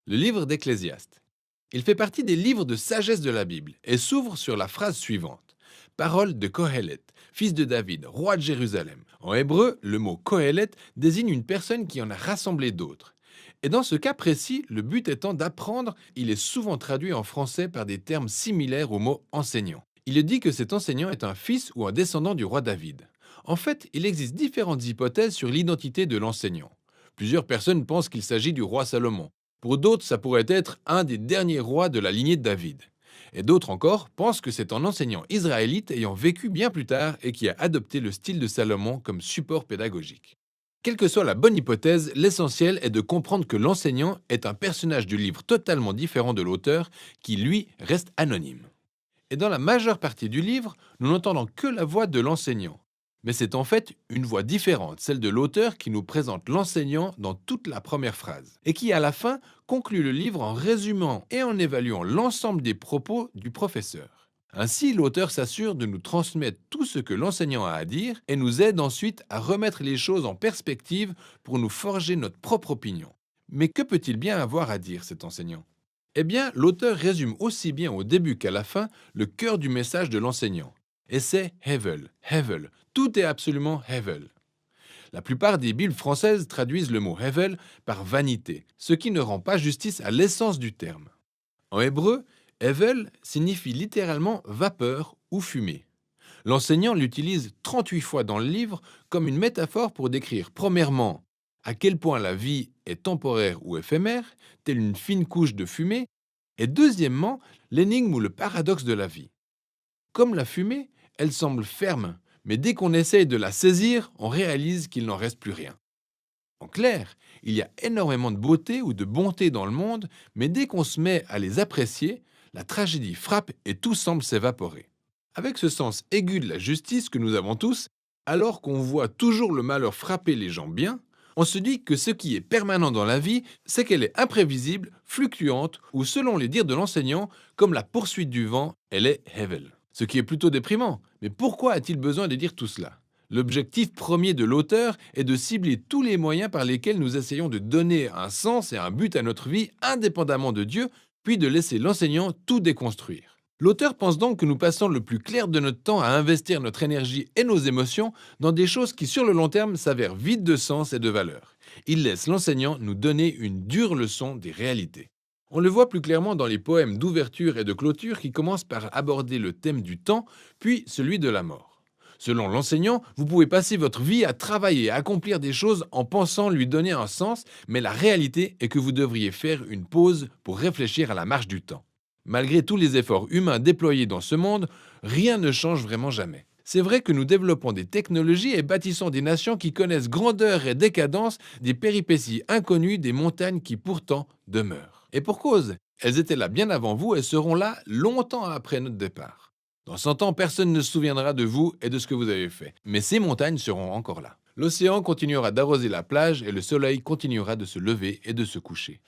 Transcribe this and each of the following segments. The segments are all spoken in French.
Le livre d'Ecclésiaste. Il fait partie des livres de sagesse de la Bible et s'ouvre sur la phrase suivante. Parole de Kohelet, fils de David, roi de Jérusalem. En hébreu, le mot Kohelet désigne une personne qui en a rassemblé d'autres. Et dans ce cas précis, le but étant d'apprendre, il est souvent traduit en français par des termes similaires au mot enseignant. Il est dit que cet enseignant est un fils ou un descendant du roi David. En fait, il existe différentes hypothèses sur l'identité de l'enseignant. Plusieurs personnes pensent qu'il s'agit du roi Salomon. Pour d'autres, ça pourrait être un des derniers rois de la lignée de David. Et d'autres encore pensent que c'est un enseignant israélite ayant vécu bien plus tard et qui a adopté le style de Salomon comme support pédagogique. Quelle que soit la bonne hypothèse, l'essentiel est de comprendre que l'enseignant est un personnage du livre totalement différent de l'auteur qui, lui, reste anonyme. Et dans la majeure partie du livre, nous n'entendons que la voix de l'enseignant. Mais c'est en fait une voix différente, celle de l'auteur qui nous présente l'enseignant dans toute la première phrase, et qui à la fin conclut le livre en résumant et en évaluant l'ensemble des propos du professeur. Ainsi, l'auteur s'assure de nous transmettre tout ce que l'enseignant a à dire et nous aide ensuite à remettre les choses en perspective pour nous forger notre propre opinion. Mais que peut-il bien avoir à dire, cet enseignant? Eh bien, l'auteur résume aussi bien au début qu'à la fin le cœur du message de l'enseignant. Et c'est Hevel, Hevel. Tout est absolument Hevel. La plupart des Bibles françaises traduisent le mot Hevel par vanité, ce qui ne rend pas justice à l'essence du terme. En hébreu, Hevel signifie littéralement vapeur ou fumée. L'enseignant l'utilise 38 fois dans le livre comme une métaphore pour décrire premièrement à quel point la vie est temporaire ou éphémère, telle une fine couche de fumée, et deuxièmement l'énigme ou le paradoxe de la vie. Comme la fumée, elle semble ferme, mais dès qu'on essaye de la saisir, on réalise qu'il n'en reste plus rien. En clair, il y a énormément de beauté ou de bonté dans le monde, mais dès qu'on se met à les apprécier, la tragédie frappe et tout semble s'évaporer. Avec ce sens aigu de la justice que nous avons tous, alors qu'on voit toujours le malheur frapper les gens bien, on se dit que ce qui est permanent dans la vie, c'est qu'elle est imprévisible, fluctuante, ou selon les dires de l'enseignant, comme la poursuite du vent, elle est Hevel. Ce qui est plutôt déprimant. Mais pourquoi a-t-il besoin de dire tout cela? L'objectif premier de l'auteur est de cibler tous les moyens par lesquels nous essayons de donner un sens et un but à notre vie indépendamment de Dieu, puis de laisser l'enseignant tout déconstruire. L'auteur pense donc que nous passons le plus clair de notre temps à investir notre énergie et nos émotions dans des choses qui sur le long terme s'avèrent vides de sens et de valeur. Il laisse l'enseignant nous donner une dure leçon des réalités. On le voit plus clairement dans les poèmes d'ouverture et de clôture qui commencent par aborder le thème du temps, puis celui de la mort. Selon l'enseignant, vous pouvez passer votre vie à travailler, à accomplir des choses en pensant lui donner un sens, mais la réalité est que vous devriez faire une pause pour réfléchir à la marche du temps. Malgré tous les efforts humains déployés dans ce monde, rien ne change vraiment jamais. C'est vrai que nous développons des technologies et bâtissons des nations qui connaissent grandeur et décadence, des péripéties inconnues des montagnes qui pourtant demeurent. Et pour cause, elles étaient là bien avant vous et seront là longtemps après notre départ. Dans 100 ans, personne ne se souviendra de vous et de ce que vous avez fait. Mais ces montagnes seront encore là. L'océan continuera d'arroser la plage et le soleil continuera de se lever et de se coucher.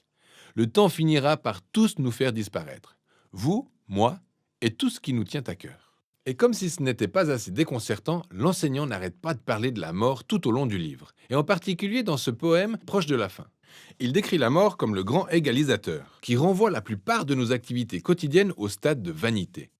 Le temps finira par tous nous faire disparaître. Vous, moi et tout ce qui nous tient à cœur. Et comme si ce n'était pas assez déconcertant, l'enseignant n'arrête pas de parler de la mort tout au long du livre, et en particulier dans ce poème proche de la fin. Il décrit la mort comme le grand égalisateur, qui renvoie la plupart de nos activités quotidiennes au stade de vanité.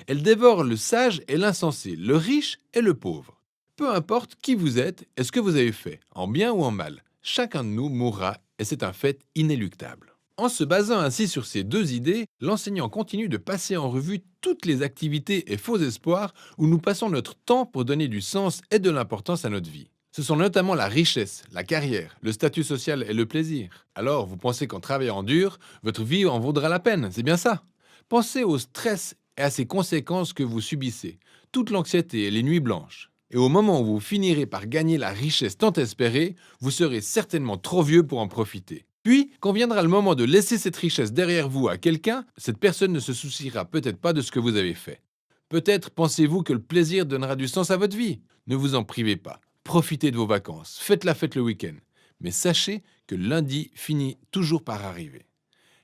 Elle dévore le sage et l'insensé, le riche et le pauvre. Peu importe qui vous êtes et ce que vous avez fait, en bien ou en mal, chacun de nous mourra et c'est un fait inéluctable. En se basant ainsi sur ces deux idées, l'enseignant continue de passer en revue toutes les activités et faux espoirs où nous passons notre temps pour donner du sens et de l'importance à notre vie. Ce sont notamment la richesse, la carrière, le statut social et le plaisir. Alors, vous pensez qu'en travaillant dur, votre vie en vaudra la peine, c'est bien ça? Pensez au stress et à ses conséquences que vous subissez, toute l'anxiété et les nuits blanches. Et au moment où vous finirez par gagner la richesse tant espérée, vous serez certainement trop vieux pour en profiter. Puis, quand viendra le moment de laisser cette richesse derrière vous à quelqu'un, cette personne ne se souciera peut-être pas de ce que vous avez fait. Peut-être pensez-vous que le plaisir donnera du sens à votre vie. Ne vous en privez pas. Profitez de vos vacances. Faites la fête le week-end. Mais sachez que lundi finit toujours par arriver.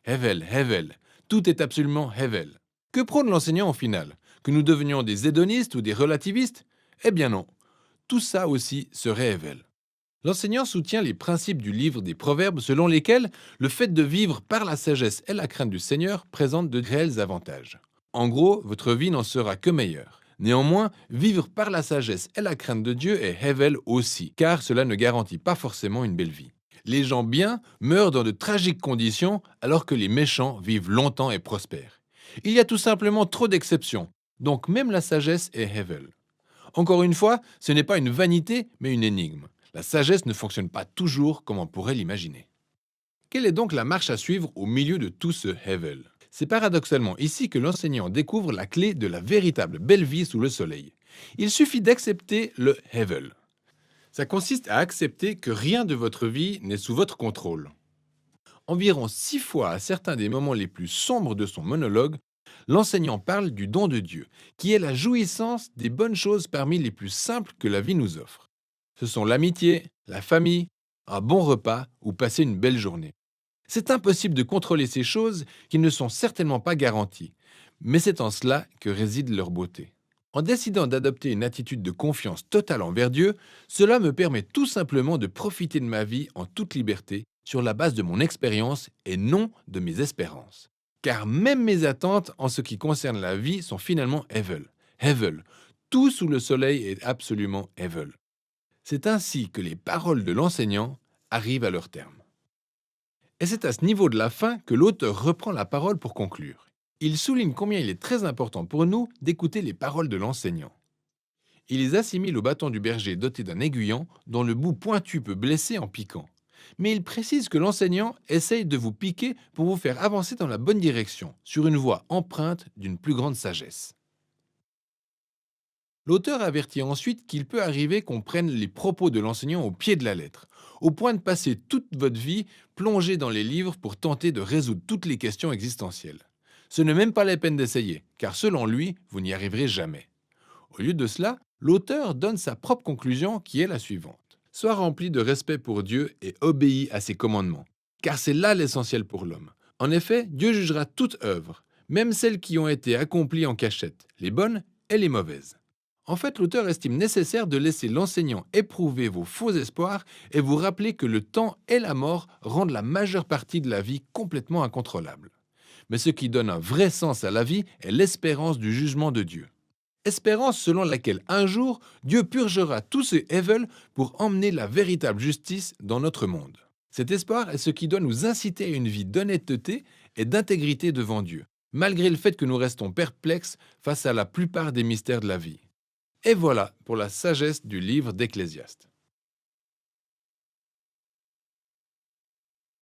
Hevel, Hevel. Tout est absolument Hevel. Que prône l'enseignant au final? Que nous devenions des hédonistes ou des relativistes? Eh bien non. Tout ça aussi serait Hevel. L'enseignant soutient les principes du livre des Proverbes selon lesquels le fait de vivre par la sagesse et la crainte du Seigneur présente de réels avantages. En gros, votre vie n'en sera que meilleure. Néanmoins, vivre par la sagesse et la crainte de Dieu est Hevel aussi, car cela ne garantit pas forcément une belle vie. Les gens bien meurent dans de tragiques conditions alors que les méchants vivent longtemps et prospèrent. Il y a tout simplement trop d'exceptions, donc même la sagesse est Hevel. Encore une fois, ce n'est pas une vanité, mais une énigme. La sagesse ne fonctionne pas toujours comme on pourrait l'imaginer. Quelle est donc la marche à suivre au milieu de tout ce Hevel? C'est paradoxalement ici que l'enseignant découvre la clé de la véritable belle vie sous le soleil. Il suffit d'accepter le Hevel. Ça consiste à accepter que rien de votre vie n'est sous votre contrôle. Environ 6 fois à certains des moments les plus sombres de son monologue, l'enseignant parle du don de Dieu, qui est la jouissance des bonnes choses parmi les plus simples que la vie nous offre. Ce sont l'amitié, la famille, un bon repas ou passer une belle journée. C'est impossible de contrôler ces choses qui ne sont certainement pas garanties, mais c'est en cela que réside leur beauté. En décidant d'adopter une attitude de confiance totale envers Dieu, cela me permet tout simplement de profiter de ma vie en toute liberté sur la base de mon expérience et non de mes espérances. Car même mes attentes en ce qui concerne la vie sont finalement Hevel. Hevel. Tout sous le soleil est absolument Hevel. C'est ainsi que les paroles de l'enseignant arrivent à leur terme. Et c'est à ce niveau de la fin que l'auteur reprend la parole pour conclure. Il souligne combien il est très important pour nous d'écouter les paroles de l'enseignant. Il les assimile au bâton du berger doté d'un aiguillon dont le bout pointu peut blesser en piquant. Mais il précise que l'enseignant essaye de vous piquer pour vous faire avancer dans la bonne direction, sur une voie empreinte d'une plus grande sagesse. L'auteur avertit ensuite qu'il peut arriver qu'on prenne les propos de l'enseignant au pied de la lettre, au point de passer toute votre vie plongée dans les livres pour tenter de résoudre toutes les questions existentielles. Ce n'est même pas la peine d'essayer, car selon lui, vous n'y arriverez jamais. Au lieu de cela, l'auteur donne sa propre conclusion qui est la suivante. Sois rempli de respect pour Dieu et obéis à ses commandements, car c'est là l'essentiel pour l'homme. En effet, Dieu jugera toute œuvre, même celles qui ont été accomplies en cachette, les bonnes et les mauvaises. En fait, l'auteur estime nécessaire de laisser l'enseignant éprouver vos faux espoirs et vous rappeler que le temps et la mort rendent la majeure partie de la vie complètement incontrôlable. Mais ce qui donne un vrai sens à la vie est l'espérance du jugement de Dieu. Espérance selon laquelle un jour, Dieu purgera tous ces Hevel pour emmener la véritable justice dans notre monde. Cet espoir est ce qui doit nous inciter à une vie d'honnêteté et d'intégrité devant Dieu, malgré le fait que nous restons perplexes face à la plupart des mystères de la vie. Et voilà pour la sagesse du livre d'Ecclésiaste.